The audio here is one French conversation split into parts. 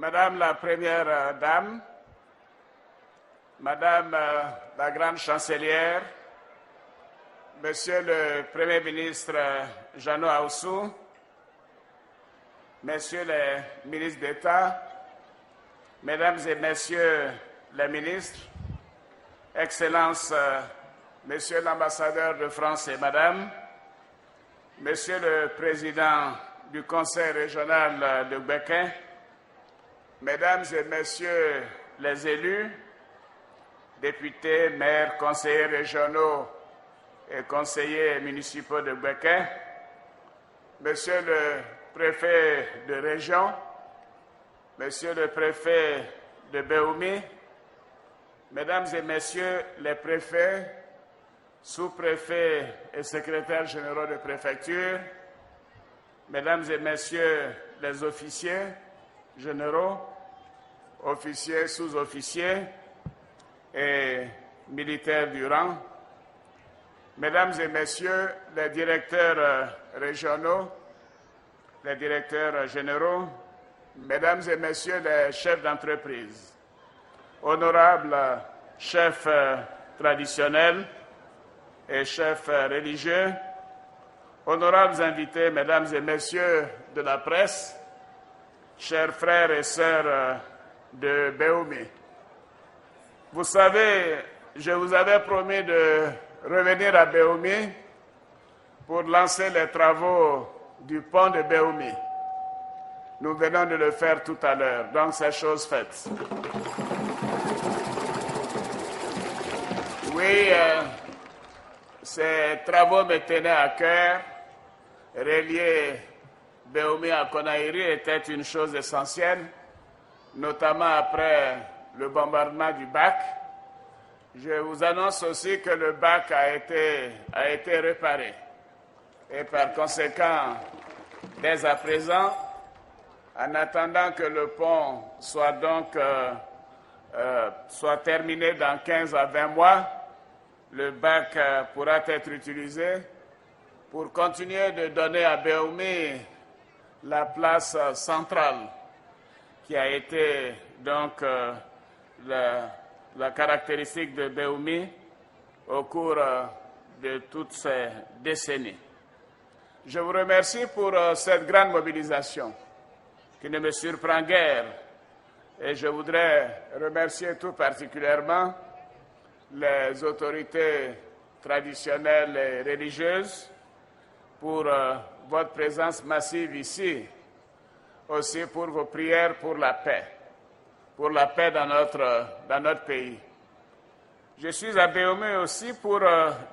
Madame la Première Dame, Madame la Grande Chancelière, Monsieur le Premier ministre Jeannot Ahoussou, Messieurs les ministres d'État, Mesdames et Messieurs les ministres, Excellences, Monsieur l'ambassadeur de France et Madame, Monsieur le Président du Conseil régional de Gbeke, Mesdames et Messieurs les élus, députés, maires, conseillers régionaux et conseillers municipaux de Gbeke, Monsieur le préfet de région, Monsieur le préfet de Béoumi, Mesdames et Messieurs les préfets, sous-préfets et secrétaires généraux de préfecture, Mesdames et Messieurs les officiers généraux, officiers, sous-officiers et militaires du rang, Mesdames et Messieurs les directeurs régionaux, les directeurs généraux, Mesdames et Messieurs les chefs d'entreprise, honorables chefs traditionnels et chefs religieux, honorables invités, Mesdames et Messieurs de la presse, chers frères et sœurs de Béoumi. Vous savez, je vous avais promis de revenir à Béoumi pour lancer les travaux du pont de Béoumi. Nous venons de le faire tout à l'heure, donc c'est chose faite. Oui, ces travaux me tenaient à cœur. Relier Béoumi à Konaïri était une chose essentielle, notamment après le bombardement du Bac. Je vous annonce aussi que le Bac a été réparé. Et par conséquent, dès à présent, en attendant que le pont soit terminé dans 15 à 20 mois, le Bac pourra être utilisé pour continuer de donner à Béoumi la place centrale qui a été donc la caractéristique de Béoumi au cours de toutes ces décennies. Je vous remercie pour cette grande mobilisation qui ne me surprend guère et je voudrais remercier tout particulièrement les autorités traditionnelles et religieuses pour votre présence massive ici, aussi pour vos prières pour la paix dans notre pays. Je suis à Béoumi aussi pour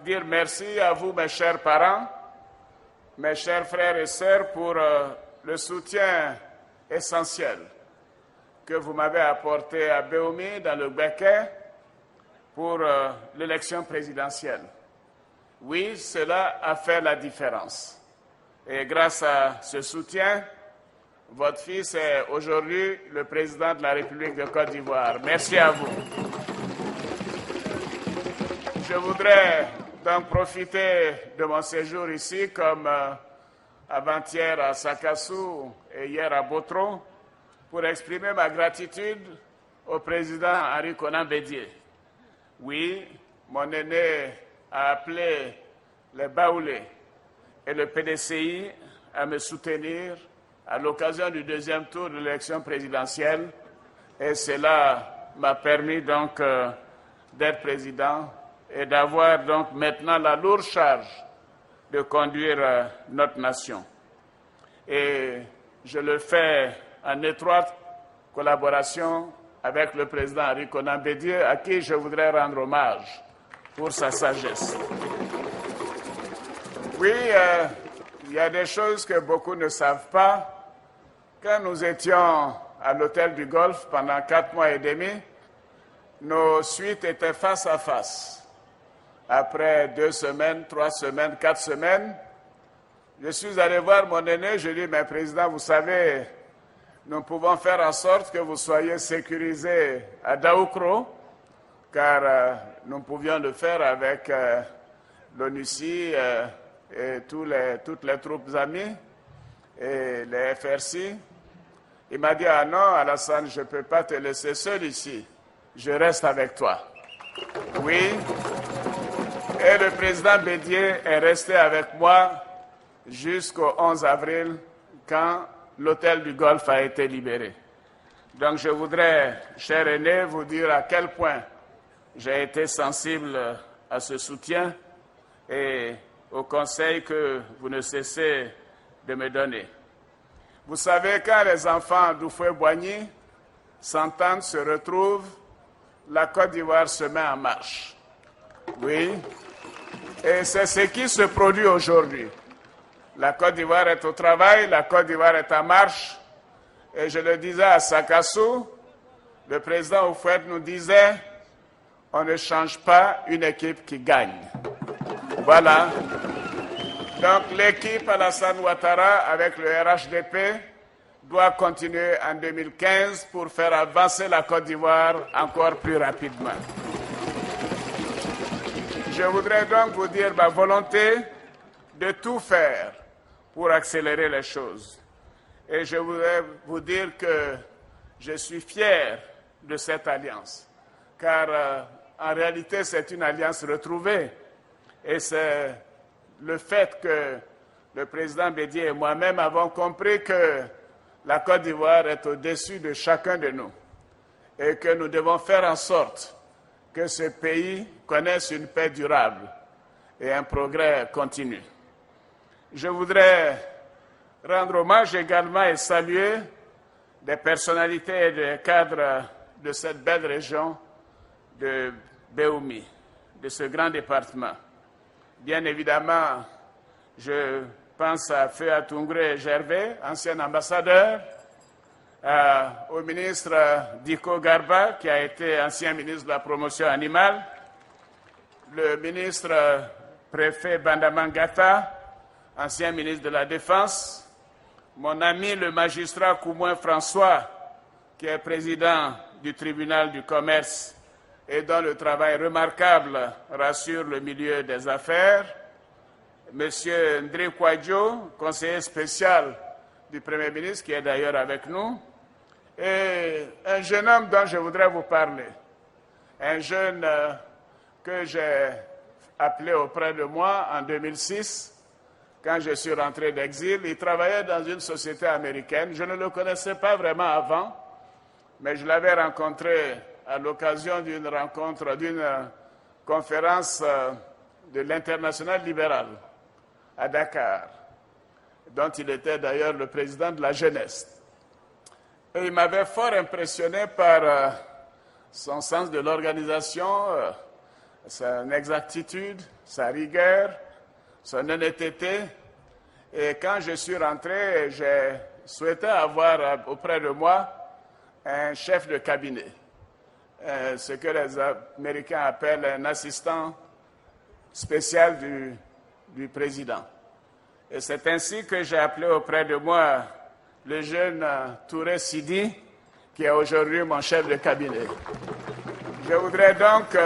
dire merci à vous, mes chers parents, mes chers frères et sœurs, pour le soutien essentiel que vous m'avez apporté à Béoumi, dans le Gbeke, pour l'élection présidentielle. Oui, cela a fait la différence. Et grâce à ce soutien, votre fils est aujourd'hui le président de la République de Côte d'Ivoire. Merci à vous. Je voudrais donc profiter de mon séjour ici, comme avant-hier à Sakassou et hier à Botro, pour exprimer ma gratitude au président Henri Konan Bédié. Oui, mon aîné a appelé les Baoulés et le PDCI à me soutenir à l'occasion du deuxième tour de l'élection présidentielle et cela m'a permis donc d'être président et d'avoir donc maintenant la lourde charge de conduire notre nation. Et je le fais en étroite collaboration avec le président Henri Konan Bédié, à qui je voudrais rendre hommage pour sa sagesse. Oui, il y a des choses que beaucoup ne savent pas. Quand nous étions à l'hôtel du Golfe pendant 4 mois et demi, nos suites étaient face à face. Après 2 semaines, 3 semaines, 4 semaines, je suis allé voir mon aîné, je lui ai dit, mais président, vous savez, nous pouvons faire en sorte que vous soyez sécurisé à Daoukro, car nous pouvions le faire avec l'ONUCI et toutes les troupes amies et les FRC. Il m'a dit, ah non, Alassane, je ne peux pas te laisser seul ici. Je reste avec toi. Oui. Et le président Bédié est resté avec moi jusqu'au 11 avril, quand l'hôtel du Golfe a été libéré. Donc je voudrais, cher aîné, vous dire à quel point j'ai été sensible à ce soutien et au conseil que vous ne cessez de me donner. Vous savez, quand les enfants d'Houphouët-Boigny s'entendent, se retrouvent, la Côte d'Ivoire se met en marche. Oui, et c'est ce qui se produit aujourd'hui. La Côte d'Ivoire est au travail, la Côte d'Ivoire est en marche. Et je le disais à Sakassou, le président Houphouët nous disait, on ne change pas une équipe qui gagne. Voilà. Donc l'équipe Alassane Ouattara avec le RHDP doit continuer en 2015 pour faire avancer la Côte d'Ivoire encore plus rapidement. Je voudrais donc vous dire ma volonté de tout faire pour accélérer les choses. Et je voudrais vous dire que je suis fier de cette alliance, car en réalité c'est une alliance retrouvée. Et c'est le fait que le président Bédié et moi-même avons compris que la Côte d'Ivoire est au-dessus de chacun de nous et que nous devons faire en sorte que ce pays connaisse une paix durable et un progrès continu. Je voudrais rendre hommage également et saluer des personnalités et des cadres de cette belle région de Béoumi, de ce grand département. Bien évidemment, je pense à Feu Atungré Gervais, ancien ambassadeur, au ministre Diko Garba, qui a été ancien ministre de la promotion animale, le ministre préfet Bandamangata, ancien ministre de la Défense, mon ami le magistrat Koumouen François, qui est président du tribunal du commerce et dont le travail remarquable rassure le milieu des affaires, M. Ndré Kouadjo, conseiller spécial du Premier ministre, qui est d'ailleurs avec nous, et un jeune homme dont je voudrais vous parler, un jeune que j'ai appelé auprès de moi en 2006, quand je suis rentré d'exil. Il travaillait dans une société américaine. Je ne le connaissais pas vraiment avant, mais je l'avais rencontré à l'occasion d'une rencontre, d'une conférence de l'Internationale libérale à Dakar, dont il était d'ailleurs le président de la jeunesse. Et il m'avait fort impressionné par son sens de l'organisation, son exactitude, sa rigueur, son honnêteté. Et quand je suis rentré, j'ai souhaité avoir auprès de moi un chef de cabinet, ce que les Américains appellent un assistant spécial du président. Et c'est ainsi que j'ai appelé auprès de moi le jeune Touré Sidi, qui est aujourd'hui mon chef de cabinet. Je voudrais donc,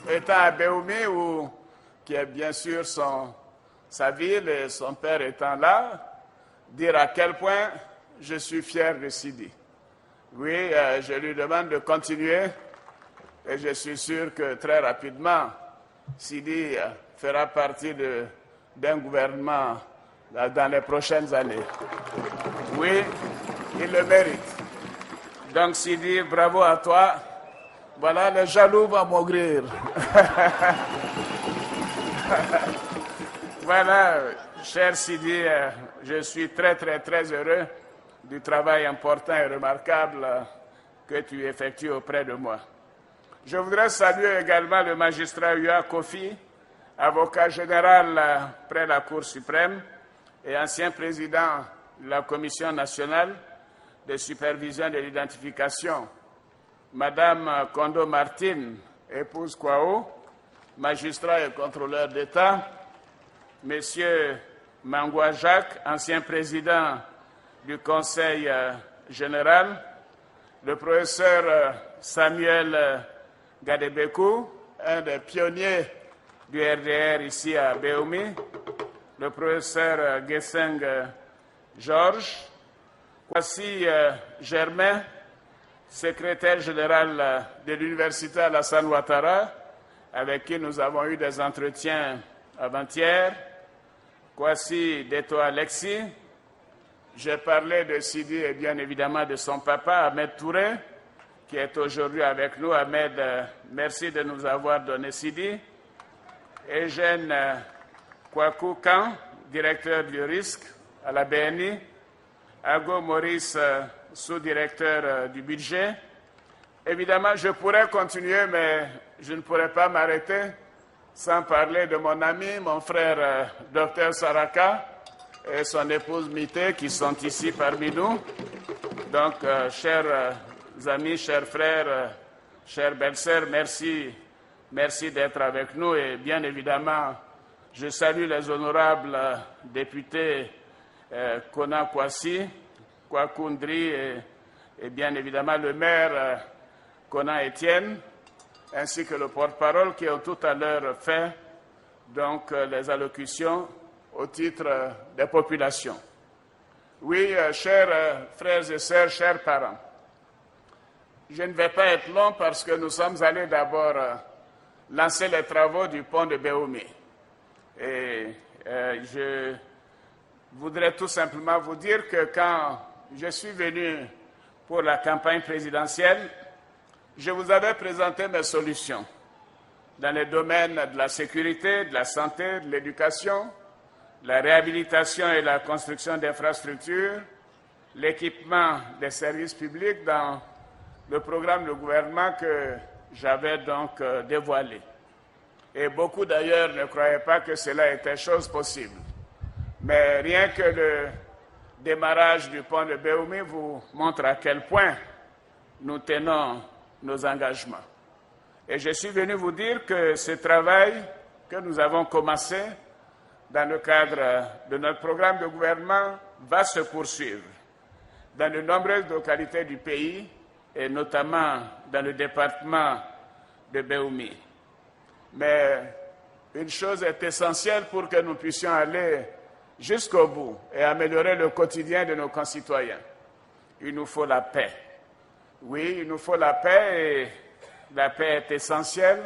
étant à Béoumi, qui est bien sûr sa ville et son père étant là, dire à quel point je suis fier de Sidi. Oui, je lui demande de continuer et je suis sûr que très rapidement, Sidi fera partie d'un gouvernement dans les prochaines années. Oui, il le mérite. Donc Sidi, bravo à toi. Voilà, les jaloux vont maugrir. Voilà, cher Sidi, je suis très heureux du travail important et remarquable que tu effectues auprès de moi. Je voudrais saluer également le magistrat Yua Kofi, avocat général près la Cour suprême et ancien président de la Commission nationale de supervision de l'identification, Madame Kondo Martine, épouse Kwao, magistrat et contrôleur d'État, Monsieur Mangwa Jacques, ancien président du Conseil général, le professeur Samuel Gadebekou, un des pionniers du RDR ici à Béoumi, le professeur Geseng Georges, Voici Germain, secrétaire général de l'Université Alassane Ouattara, avec qui nous avons eu des entretiens avant-hier. Voici Deto Alexis. J'ai parlé de Sidi et bien évidemment de son papa, Ahmed Touré, qui est aujourd'hui avec nous. Ahmed, merci de nous avoir donné Sidi. Eugène Kwaku Kan, directeur du risque à la BNI. Ago Maurice, sous-directeur du budget. Évidemment, je pourrais continuer, mais je ne pourrais pas m'arrêter sans parler de mon ami, mon frère Dr Saraka et son épouse Mité qui sont ici parmi nous. Donc, chers amis, chers frères, chères belles-sœurs, merci d'être avec nous. Et bien évidemment, je salue les honorables députés Kona Kwasi, Kwakundri et bien évidemment le maire Kona Etienne, ainsi que le porte-parole qui ont tout à l'heure fait donc les allocutions au titre des populations. Oui, chers frères et sœurs, chers parents, je ne vais pas être long parce que nous sommes allés d'abord lancer les travaux du pont de Béoumi. Et je voudrais tout simplement vous dire que quand je suis venu pour la campagne présidentielle, je vous avais présenté mes solutions dans les domaines de la sécurité, de la santé, de l'éducation, la réhabilitation et la construction d'infrastructures, l'équipement des services publics dans le programme de gouvernement que j'avais donc dévoilé. Et beaucoup d'ailleurs ne croyaient pas que cela était chose possible. Mais rien que le démarrage du pont de Béoumi vous montre à quel point nous tenons nos engagements. Et je suis venu vous dire que ce travail que nous avons commencé dans le cadre de notre programme de gouvernement va se poursuivre dans de nombreuses localités du pays et notamment dans le département de Béoumi. Mais une chose est essentielle pour que nous puissions aller jusqu'au bout et améliorer le quotidien de nos concitoyens. Il nous faut la paix. Oui, il nous faut la paix et la paix est essentielle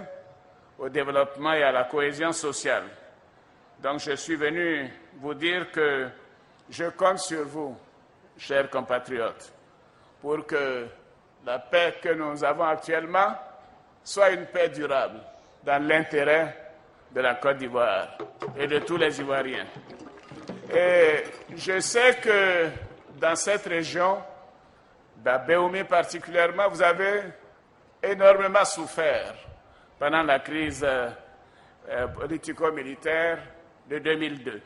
au développement et à la cohésion sociale. Donc je suis venu vous dire que je compte sur vous, chers compatriotes, pour que la paix que nous avons actuellement soit une paix durable dans l'intérêt de la Côte d'Ivoire et de tous les Ivoiriens. Et je sais que dans cette région, à Béoumi particulièrement, vous avez énormément souffert pendant la crise politico-militaire de 2002.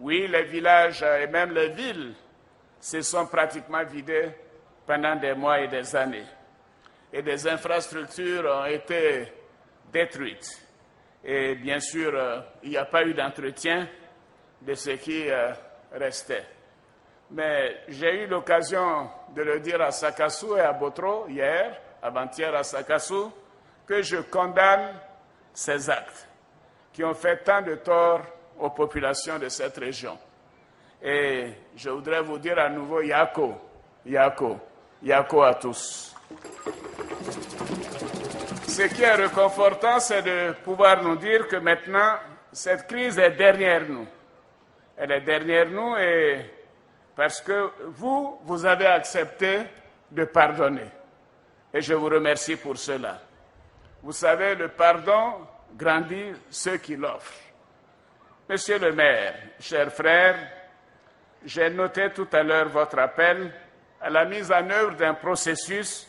Oui, les villages et même les villes se sont pratiquement vidés pendant des mois et des années. Et des infrastructures ont été détruites. Et bien sûr, il n'y a pas eu d'entretien de ce qui restait. Mais j'ai eu l'occasion de le dire à Sakassou et à Botro hier, avant-hier à Sakassou, que je condamne ces actes qui ont fait tant de tort aux populations de cette région. Et je voudrais vous dire à nouveau Yako, Yako, Yako à tous. Ce qui est réconfortant, c'est de pouvoir nous dire que maintenant, cette crise est derrière nous. Elle est derrière nous et parce que vous avez accepté de pardonner. Et je vous remercie pour cela. Vous savez, le pardon grandit ceux qui l'offrent. Monsieur le maire, chers frères, j'ai noté tout à l'heure votre appel à la mise en œuvre d'un processus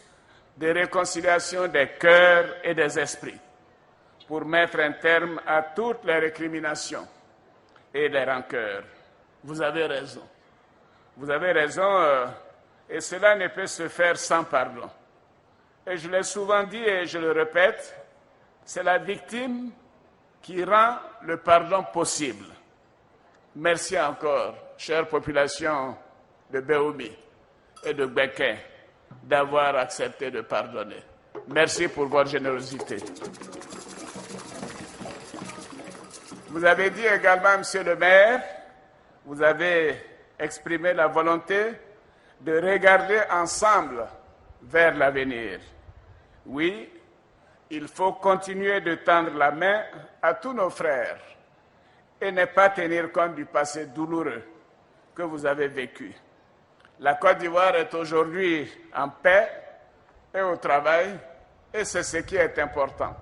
de réconciliation des cœurs et des esprits pour mettre un terme à toutes les récriminations et les rancœurs. Vous avez raison. Vous avez raison et cela ne peut se faire sans pardon. Et je l'ai souvent dit et je le répète, c'est la victime qui rend le pardon possible. Merci encore, chère population de Béoumi et de Béquin, d'avoir accepté de pardonner. Merci pour votre générosité. Vous avez dit également, monsieur le maire, vous avez exprimé la volonté de regarder ensemble vers l'avenir. Oui, il faut continuer de tendre la main à tous nos frères et ne pas tenir compte du passé douloureux que vous avez vécu. La Côte d'Ivoire est aujourd'hui en paix et au travail, et c'est ce qui est important,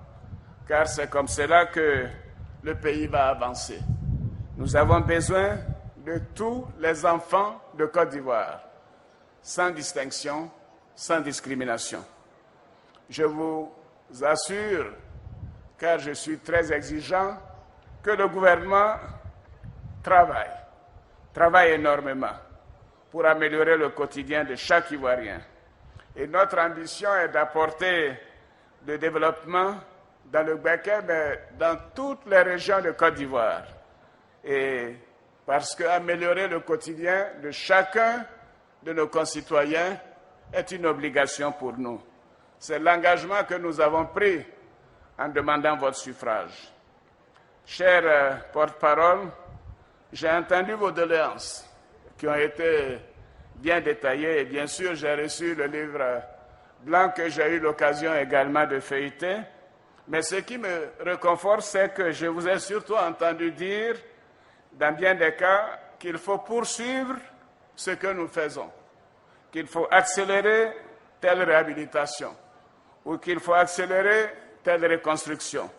car c'est comme cela que le pays va avancer. Nous avons besoin de tous les enfants de Côte d'Ivoire, sans distinction, sans discrimination. Je vous assure, car je suis très exigeant, que le gouvernement travaille énormément pour améliorer le quotidien de chaque Ivoirien. Et notre ambition est d'apporter le développement dans le Gbeke, mais dans toutes les régions de Côte d'Ivoire. Et parce qu'améliorer le quotidien de chacun de nos concitoyens est une obligation pour nous. C'est l'engagement que nous avons pris en demandant votre suffrage. Cher porte-parole, j'ai entendu vos doléances qui ont été bien détaillées et bien sûr j'ai reçu le livre blanc que j'ai eu l'occasion également de feuilleter. Mais ce qui me réconforte, c'est que je vous ai surtout entendu dire, dans bien des cas, qu'il faut poursuivre ce que nous faisons, qu'il faut accélérer telle réhabilitation ou qu'il faut accélérer telle reconstruction.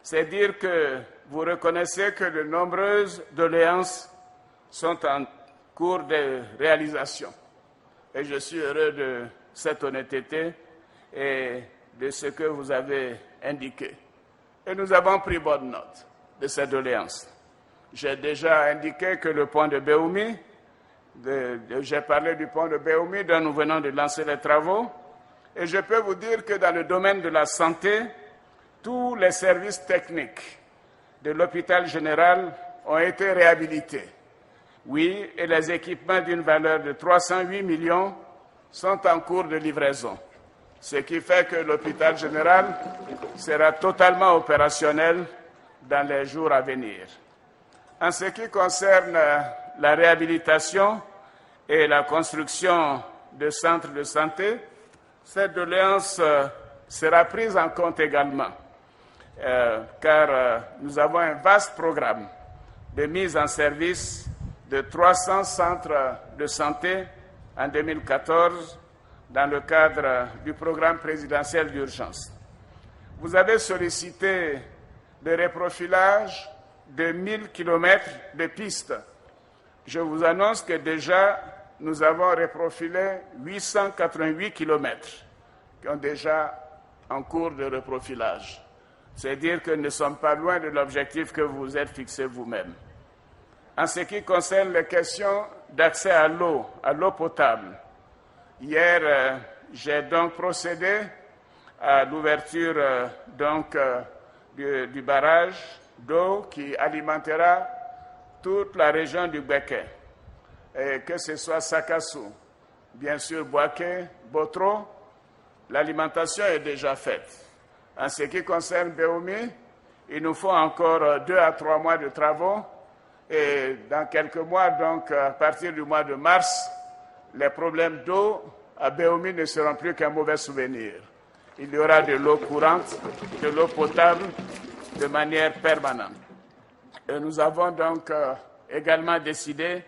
C'est dire que vous reconnaissez que de nombreuses doléances sont en cours de réalisation. Et je suis heureux de cette honnêteté et de ce que vous avez indiqué. Et nous avons pris bonne note de ces doléances. J'ai déjà indiqué que le pont de Béoumi, j'ai parlé du pont de Béoumi dont nous venons de lancer les travaux, et je peux vous dire que dans le domaine de la santé, tous les services techniques de l'hôpital général ont été réhabilités. Oui, et les équipements d'une valeur de 308 millions sont en cours de livraison, ce qui fait que l'hôpital général sera totalement opérationnel dans les jours à venir. En ce qui concerne la réhabilitation et la construction de centres de santé, cette doléance sera prise en compte également, car nous avons un vaste programme de mise en service de 300 centres de santé en 2014 dans le cadre du programme présidentiel d'urgence. Vous avez sollicité le reprofilage de 1000 km de pistes. Je vous annonce que déjà, nous avons reprofilé 888 km qui ont déjà en cours de reprofilage. C'est dire que nous ne sommes pas loin de l'objectif que vous vous êtes fixé vous-même. En ce qui concerne les questions d'accès à l'eau potable, hier, j'ai donc procédé à l'ouverture du barrage d'eau qui alimentera toute la région du Gbeke, et que ce soit Sakassou, bien sûr Boaké, Botro, l'alimentation est déjà faite. En ce qui concerne Béoumi, il nous faut encore 2 à 3 mois de travaux et dans quelques mois, donc à partir du mois de mars, les problèmes d'eau à Béoumi ne seront plus qu'un mauvais souvenir. Il y aura de l'eau courante, de l'eau potable de manière permanente. Et nous avons donc également décidé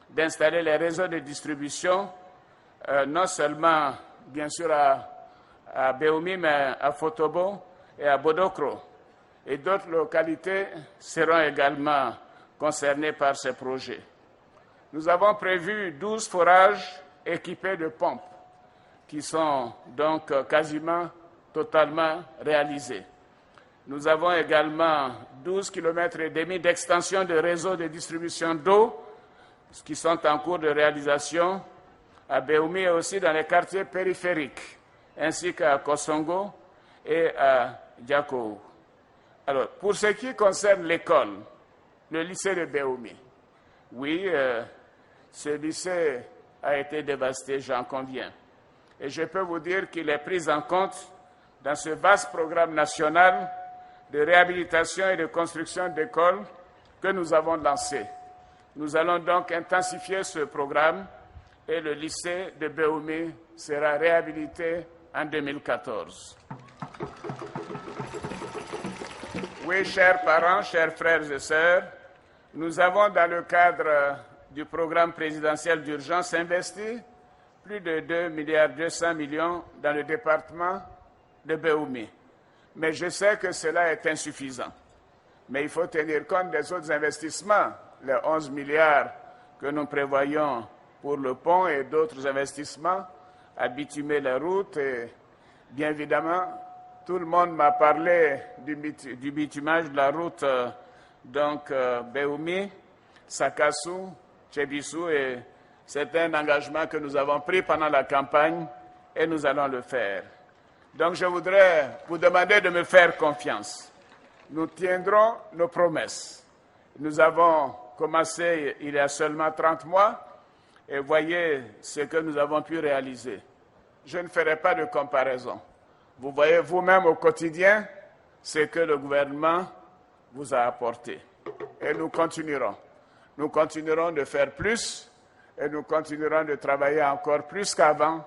d'installer les réseaux de distribution, non seulement bien sûr à Béoumi, mais à Fotobo et à Bodokro. Et d'autres localités seront également concernées par ces projets. Nous avons prévu 12 forages équipés de pompes qui sont donc quasiment totalement réalisés. Nous avons également 12,5 km d'extension de réseaux de distribution d'eau qui sont en cours de réalisation à Béoumi et aussi dans les quartiers périphériques, ainsi qu'à Kosongo et à Diakou. Alors, pour ce qui concerne l'école, le lycée de Béoumi, oui, ce lycée a été dévasté, j'en conviens. Et je peux vous dire qu'il est pris en compte dans ce vaste programme national de réhabilitation et de construction d'écoles que nous avons lancé. Nous allons donc intensifier ce programme et le lycée de Béoumi sera réhabilité en 2014. Oui, chers parents, chers frères et sœurs, nous avons dans le cadre du programme présidentiel d'urgence investi plus de 2,2 milliards dans le département de Béoumi. Mais je sais que cela est insuffisant. Mais il faut tenir compte des autres investissements, les 11 milliards que nous prévoyons pour le pont et d'autres investissements à bitumer les routes. Et bien évidemment, tout le monde m'a parlé du bitumage de la route Béoumi, Sakassou, Tchébissou, et c'est un engagement que nous avons pris pendant la campagne et nous allons le faire. Donc je voudrais vous demander de me faire confiance. Nous tiendrons nos promesses. Nous avons commencé il y a seulement 30 mois et voyez ce que nous avons pu réaliser. Je ne ferai pas de comparaison. Vous voyez vous-même au quotidien ce que le gouvernement vous a apporté. Et nous continuerons. Nous continuerons de faire plus et nous continuerons de travailler encore plus qu'avant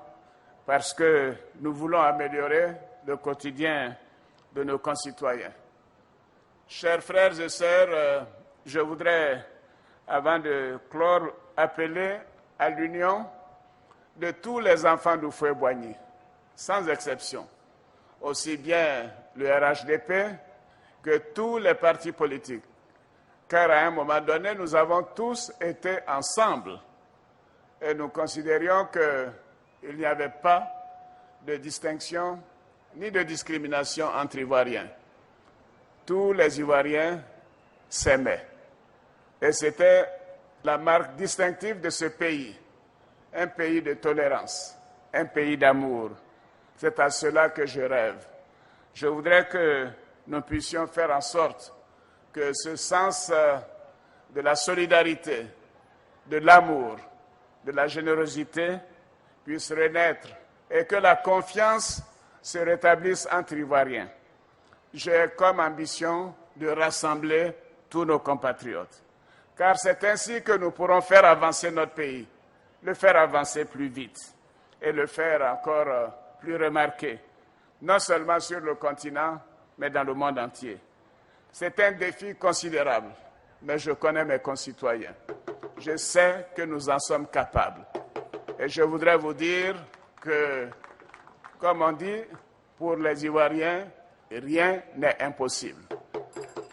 parce que nous voulons améliorer le quotidien de nos concitoyens. Chers frères et sœurs, je voudrais, avant de clore, appeler à l'union de tous les enfants d'Oufoué-Boigny, sans exception, aussi bien le RHDP que tous les partis politiques, car à un moment donné, nous avons tous été ensemble et nous considérions qu'il n'y avait pas de distinction ni de discrimination entre Ivoiriens. Tous les Ivoiriens s'aimaient. Et c'était la marque distinctive de ce pays, un pays de tolérance, un pays d'amour. C'est à cela que je rêve. Je voudrais que nous puissions faire en sorte que ce sens de la solidarité, de l'amour, de la générosité puisse renaître et que la confiance se rétablisse entre Ivoiriens. J'ai comme ambition de rassembler tous nos compatriotes, car c'est ainsi que nous pourrons faire avancer notre pays, le faire avancer plus vite et le faire encore plus remarqué, non seulement sur le continent, mais dans le monde entier. C'est un défi considérable, mais je connais mes concitoyens. Je sais que nous en sommes capables. Et je voudrais vous dire que, comme on dit, pour les Ivoiriens, rien n'est impossible.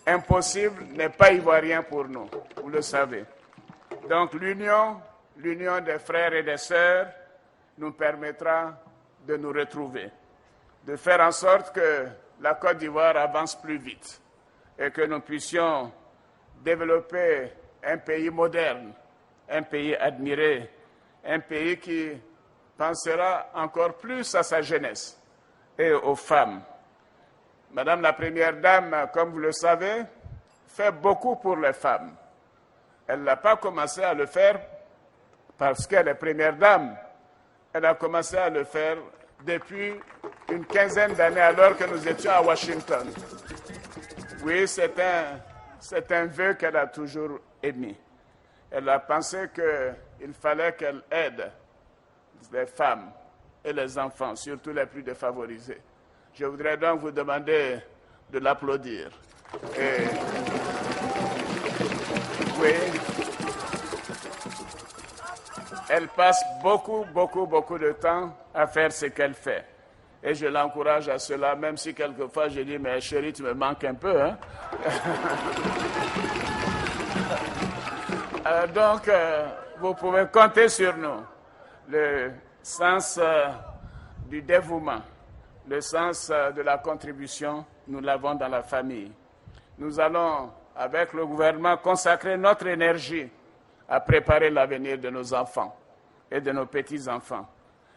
Impossible n'est pas ivoirien pour nous, vous le savez. Donc l'union des frères et des sœurs nous permettra de nous retrouver, de faire en sorte que la Côte d'Ivoire avance plus vite et que nous puissions développer un pays moderne, un pays admiré, un pays qui pensera encore plus à sa jeunesse et aux femmes. Madame la Première Dame, comme vous le savez, fait beaucoup pour les femmes. Elle n'a pas commencé à le faire parce qu'elle est Première Dame. Elle a commencé à le faire depuis une quinzaine d'années alors que nous étions à Washington. Oui, c'est un vœu qu'elle a toujours émis. Elle a pensé qu'il fallait qu'elle aide les femmes et les enfants, surtout les plus défavorisés. Je voudrais donc vous demander de l'applaudir. Oui, elle passe beaucoup de temps à faire ce qu'elle fait. Et je l'encourage à cela, même si quelquefois je dis, mais chérie, tu me manques un peu, hein? Donc, vous pouvez compter sur nous. Le sens du dévouement, le sens de la contribution, nous l'avons dans la famille. Nous allons, avec le gouvernement, consacrer notre énergie à préparer l'avenir de nos enfants et de nos petits-enfants.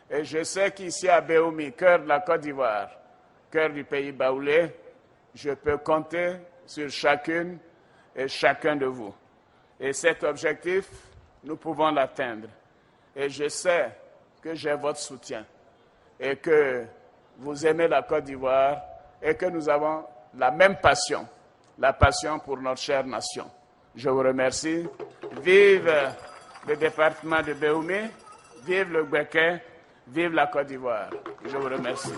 Et je sais qu'ici à Béoumi, cœur de la Côte d'Ivoire, cœur du pays baoulé, je peux compter sur chacune et chacun de vous. Et cet objectif, nous pouvons l'atteindre. Et je sais que j'ai votre soutien et que vous aimez la Côte d'Ivoire et que nous avons la même passion, la passion pour notre chère nation. Je vous remercie. Vive le département de Béoumi, Vive le Béquet, vive la Côte d'Ivoire. Je vous remercie.